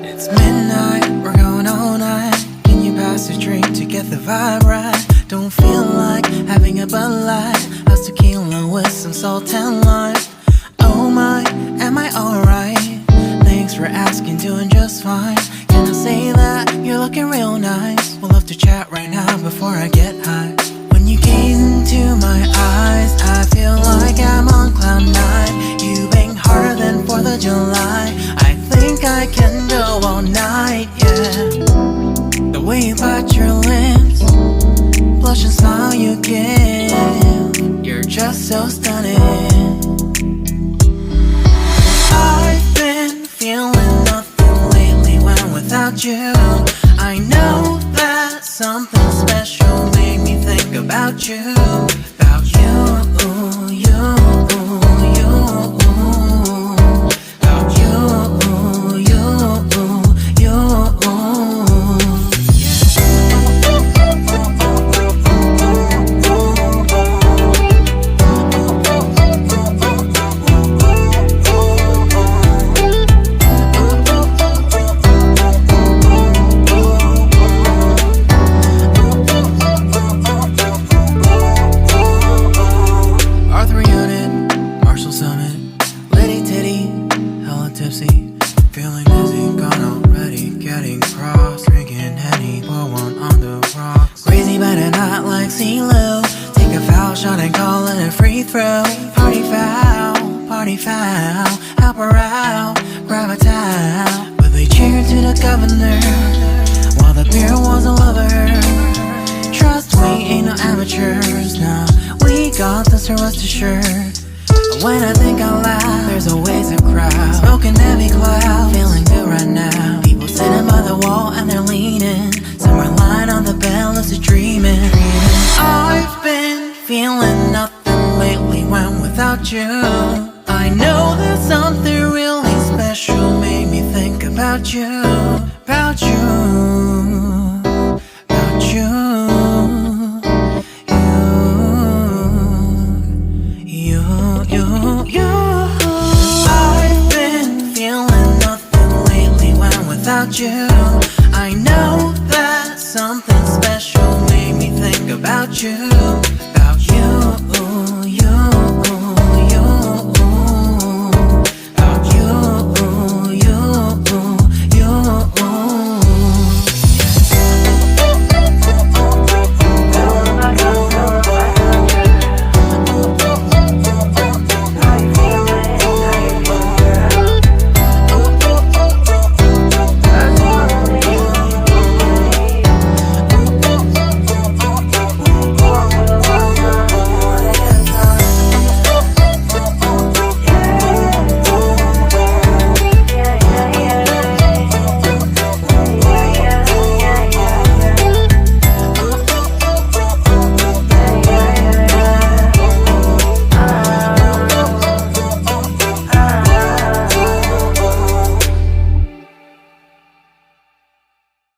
It's midnight, we're going all night. Can you pass a drink to get the vibe right? Don't feel like having a Bud Light. How's tequila with some salt and lime? Oh my, am I alright? Thanks for asking, doing just fine. Can I say that you're looking real nice? We'll love to chat right now before I get high. When you gaze into my eyes, I feel like I'm on cloud nine. You bang harder than 4th of July. I think I can go all night, yeah. The way you bite your lips, blush and smile you give, you're just so stunning. I've been feeling nothing lately when without you. I know that something special made me think about you. About you, you, you. About you, you, you. Feeling dizzy, gone already, getting cross, drinking Henny, pour one on the rocks. Crazy but not like CeeLo. Take a foul shot and call it a free throw. Party foul, help her out, grab a towel. But they cheered to the governor, while the beer was a lover. Trust we ain't no amateurs, nah, we got this, rest assured. When I think out loud, there's always a crowd, smoking heavy cloud, feeling good right now. People sitting by the wall and they're leaning, somewhere lying on the bed, lucid dreaming. I've been feeling nothing lately when without you. I know that something really special made me think about you. About you, about you. I've been feeling nothing lately when without you.